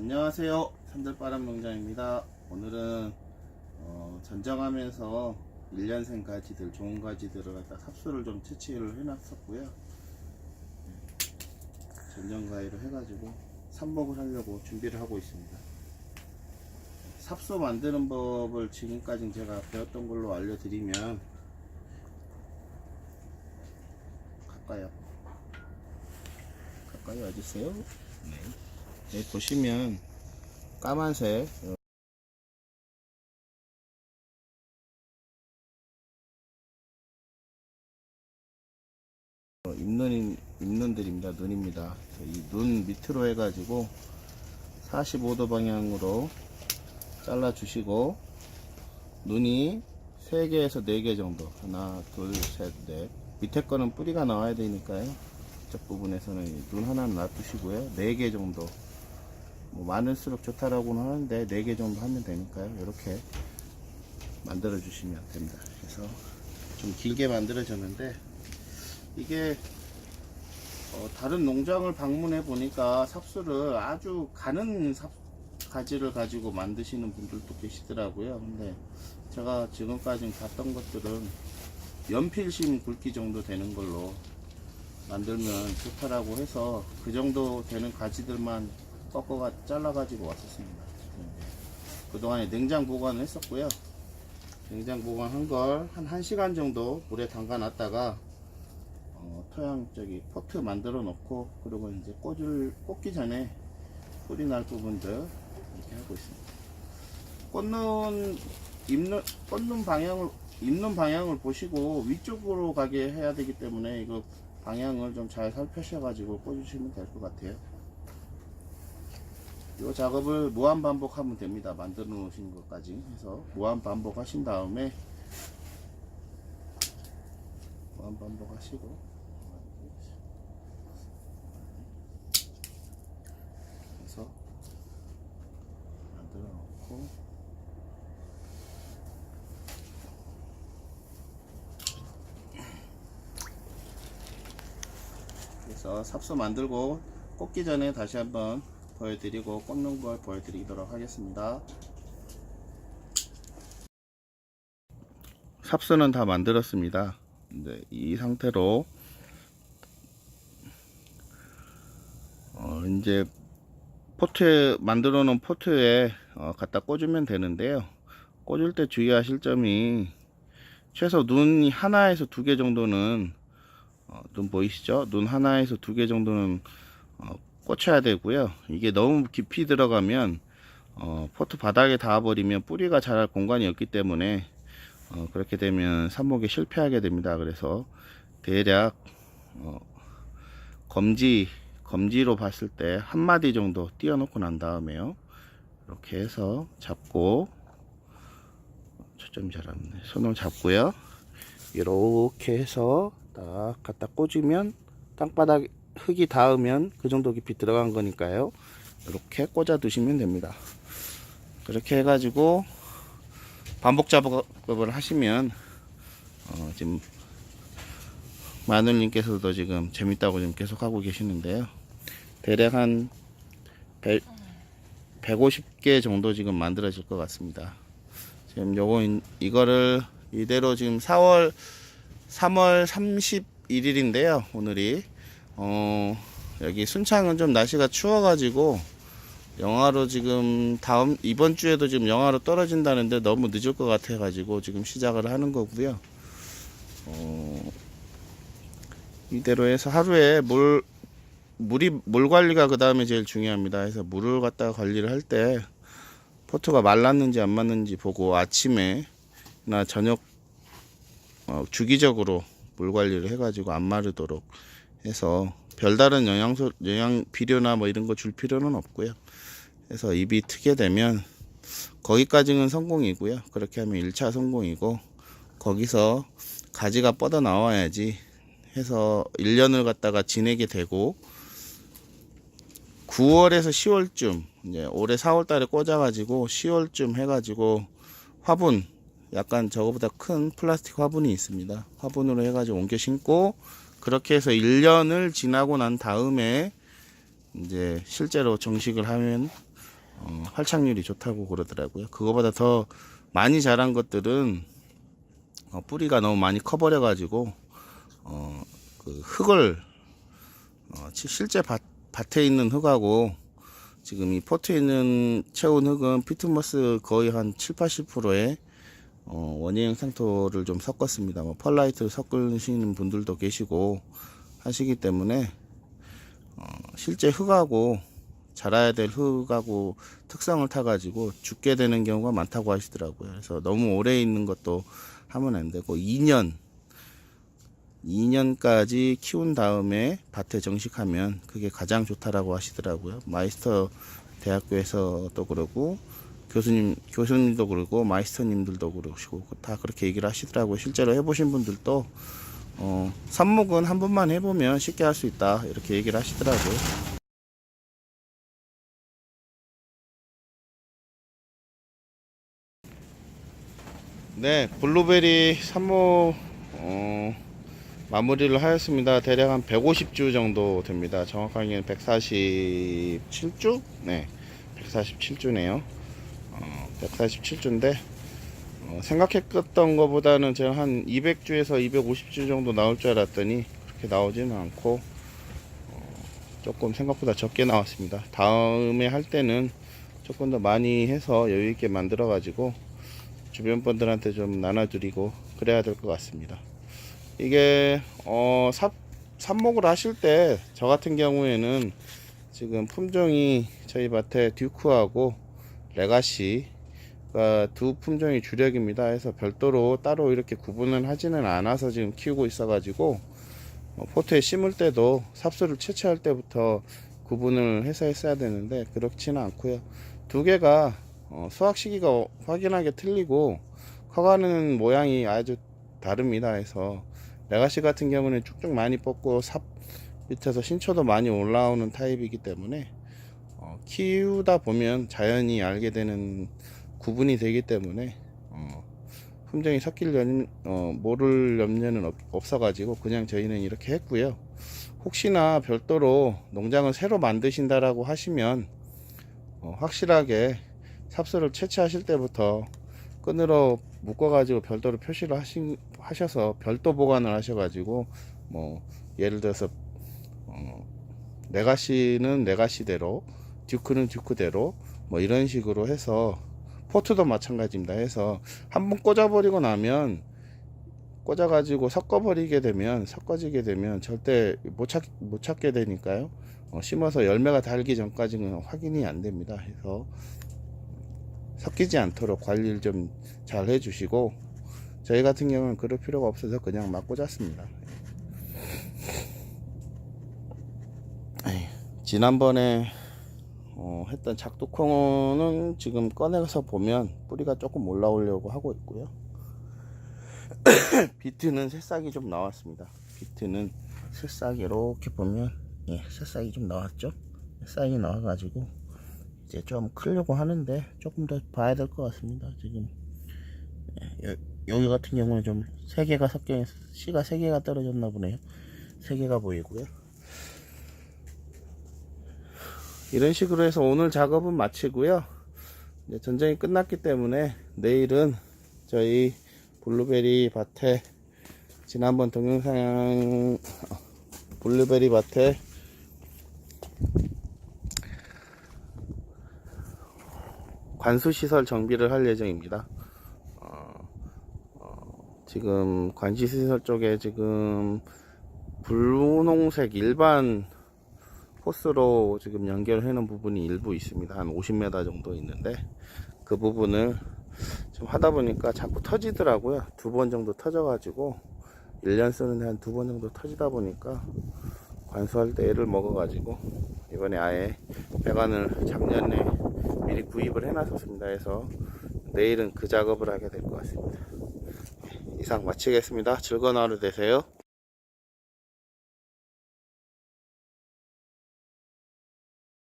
안녕하세요. 산들바람 농장입니다. 오늘은 전정하면서 1년생 가지들, 좋은 가지들을 갖다 삽수를 좀 채취를 해놨었고요. 전정가위로 해가지고 삽목을 하려고 준비를 하고 있습니다. 삽수 만드는 법을 지금까지 제가 배웠던 걸로 알려드리면, 가까이 와주세요. 네. 여기 보시면 까만색 잎눈들입니다. 눈입니다. 이 눈 밑으로 해가지고 45도 방향으로 잘라 주시고, 눈이 3개에서 4개 정도, 하나 둘 셋 넷, 밑에 거는 뿌리가 나와야 되니까요, 이쪽 부분에서는 눈 하나는 놔두시고요. 4개 정도, 뭐 많을수록 좋다라고는 하는데 4개 정도 하면 되니까요. 이렇게 만들어 주시면 됩니다. 그래서 좀 길게 만들어졌는데, 이게 다른 농장을 방문해 보니까 삽수를 아주 가는 가지를 가지고 만드시는 분들도 계시더라고요. 근데 제가 지금까지 봤던 것들은 연필심 굵기 정도 되는 걸로 만들면 좋다라고 해서 그 정도 되는 가지들만 꺾어 잘라 가지고 왔었습니다. 그동안에 냉장 보관을 했었고요. 냉장 보관한 걸 한 1시간 정도 물에 담가 놨다가 토양 포트 만들어 놓고, 그리고 이제 꽂기 전에 뿌리 날 부분들 이렇게 하고 있습니다. 잎는 방향을 보시고 위쪽으로 가게 해야 되기 때문에 이거 방향을 좀 잘 살펴셔가지고 꽂으시면 될 것 같아요. 이 작업을 무한 반복하면 됩니다. 만들어 놓으신 것까지 해서 무한 반복 하신 다음에, 무한 반복 하시고, 그래서 만들어 놓고, 그래서 삽수 만들고 꽂기 전에 다시 한번 보여드리고 꽂는 걸 보여드리도록 하겠습니다. 삽수는 다 만들었습니다. 이제 이 상태로 이제 만들어 놓은 포트에 갖다 꽂으면 되는데요. 꽂을 때 주의하실 점이, 최소 눈이 하나에서 2개 정도는, 눈 보이시죠? 눈 하나에서 2개 정도는 꽂혀야 되고요. 이게 너무 깊이 들어가면 포트 바닥에 닿아버리면 뿌리가 자랄 공간이 없기 때문에 그렇게 되면 삽목에 실패하게 됩니다. 그래서 대략 검지로 봤을 때 1마디 정도 띄워 놓고 난 다음에요, 이렇게 해서 잡고, 초점이 잘 안 나네. 손을 잡고요, 이렇게 해서 딱 갖다 꽂으면, 땅바닥 흙이 닿으면 그 정도 깊이 들어간 거니까요, 이렇게 꽂아 두시면 됩니다. 그렇게 해가지고 반복 작업을 하시면, 지금 마늘님께서도 지금 재밌다고 지금 계속 하고 계시는데요, 대략 한 150개 정도 지금 만들어질 것 같습니다. 지금 이거를 이대로 지금 3월 31일인데요 오늘이 여기 순창은 좀 날씨가 추워가지고 영하로 지금 이번 주에도 지금 영하로 떨어진다는데 너무 늦을 것 같아 가지고 지금 시작을 하는 거고요. 이대로 해서 하루에 물 관리가 그 다음에 제일 중요합니다. 그래서 물을 갖다가 관리를 할 때 포트가 말랐는지 안 맞는지 보고 아침에 나 저녁 주기적으로 물 관리를 해가지고 안 마르도록 해서, 별다른 비료나 뭐 이런 거 줄 필요는 없고요. 그래서 잎이 트게 되면 거기까지는 성공이고요. 그렇게 하면 1차 성공이고, 거기서 가지가 뻗어 나와야지 해서 1년을 갖다가 지내게 되고, 9월에서 10월쯤, 이제 올해 4월 달에 꽂아가지고 10월쯤 해가지고 화분, 약간 저거보다 큰 플라스틱 화분이 있습니다. 화분으로 해가지고 옮겨 심고, 그렇게 해서 1년을 지나고 난 다음에 이제 실제로 정식을 하면 활착률이 좋다고 그러더라고요. 그거보다 더 많이 자란 것들은 뿌리가 너무 많이 커버려 가지고 그 흙을 실제 밭에 있는 흙하고 지금 이 포트에 있는 채운 흙은 피트모스 거의 한 7~80%의 원예형 상토를 좀 섞었습니다. 뭐 펄라이트를 섞으시는 분들도 계시고 하시기 때문에 실제 흙하고 자라야 될 흙하고 특성을 타 가지고 죽게 되는 경우가 많다고 하시더라고요. 그래서 너무 오래 있는 것도 하면 안 되고 2년까지 키운 다음에 밭에 정식하면 그게 가장 좋다라고 하시더라고요. 마이스터 대학교에서도 그러고 교수님도 그러고 마이스터님들도 그러시고 다 그렇게 얘기를 하시더라고요. 실제로 해보신 분들도 삽목은 한 번만 해보면 쉽게 할 수 있다 이렇게 얘기를 하시더라고요. 네, 블루베리 삽목 마무리를 하였습니다. 대략 한 150주 정도 됩니다. 정확하게는 147주? 네, 147주네요. 147주인데 생각했던 것보다는 제가 한 200주에서 250주 정도 나올 줄 알았더니 그렇게 나오지는 않고 조금 생각보다 적게 나왔습니다. 다음에 할 때는 조금 더 많이 해서 여유있게 만들어 가지고 주변 분들한테 좀 나눠드리고 그래야 될 것 같습니다. 이게 삽목을 하실 때 저 같은 경우에는 지금 품종이 저희 밭에 듀크하고 레가시가 두 품종이 주력입니다. 해서 별도로 따로 이렇게 구분을 하지는 않아서 지금 키우고 있어 가지고 포트에 심을 때도 삽수를 채취할 때부터 구분을 해서 했어야 되는데 그렇지는 않고요. 두 개가 수확 시기가 확연하게 틀리고 커가는 모양이 아주 다릅니다. 해서 레가시 같은 경우는 쭉쭉 많이 뻗고 삽 밑에서 신초도 많이 올라오는 타입이기 때문에 키우다 보면 자연히 알게 되는 구분이 되기 때문에 품종이 섞일 모를 염려는 없어 가지고 그냥 저희는 이렇게 했고요. 혹시나 별도로 농장을 새로 만드신다라고 하시면 확실하게 삽수를 채취하실 때부터 끈으로 묶어 가지고 별도로 표시를 하셔서 별도 보관을 하셔 가지고 뭐 예를 들어서 레가시는 레가시대로 듀크는 듀크대로 뭐 이런 식으로 해서 포트도 마찬가지입니다. 해서 한번 꽂아버리고 나면 꽂아가지고 섞어지게 되면 절대 못 찾게 되니까요. 심어서 열매가 달기 전까지는 확인이 안 됩니다. 해서 섞이지 않도록 관리를 좀 잘 해주시고 저희 같은 경우는 그럴 필요가 없어서 그냥 막 꽂았습니다. 지난번에 했던 작두콩은 지금 꺼내서 보면 뿌리가 조금 올라오려고 하고 있고요. 비트는 새싹이 좀 나왔습니다. 비트는 새싹이 이렇게 보면 새싹이 좀 나왔죠. 새싹이 나와가지고 이제 좀 크려고 하는데 조금 더 봐야 될 것 같습니다. 지금 여기 같은 경우는 좀 3개가 섞여 씨가 3개가 떨어졌나 보네요. 3개가 보이고요. 이런 식으로 해서 오늘 작업은 마치고요. 이제 전쟁이 끝났기 때문에 내일은 저희 블루베리 밭에 지난번 동영상 블루베리 밭에 관수시설 정비를 할 예정입니다. 지금 관수시설 쪽에 지금 분홍색 일반 호스로 지금 연결해 놓은 부분이 일부 있습니다. 한 50m 정도 있는데 그 부분을 좀 하다 보니까 자꾸 터지더라고요. 2번 정도 터져 가지고 1년 쓰는데 한 2번 정도 터지다 보니까 관수할 때 애를 먹어 가지고 이번에 아예 배관을 작년에 미리 구입을 해 놨었습니다. 해서 내일은 그 작업을 하게 될 것 같습니다. 이상 마치겠습니다. 즐거운 하루 되세요.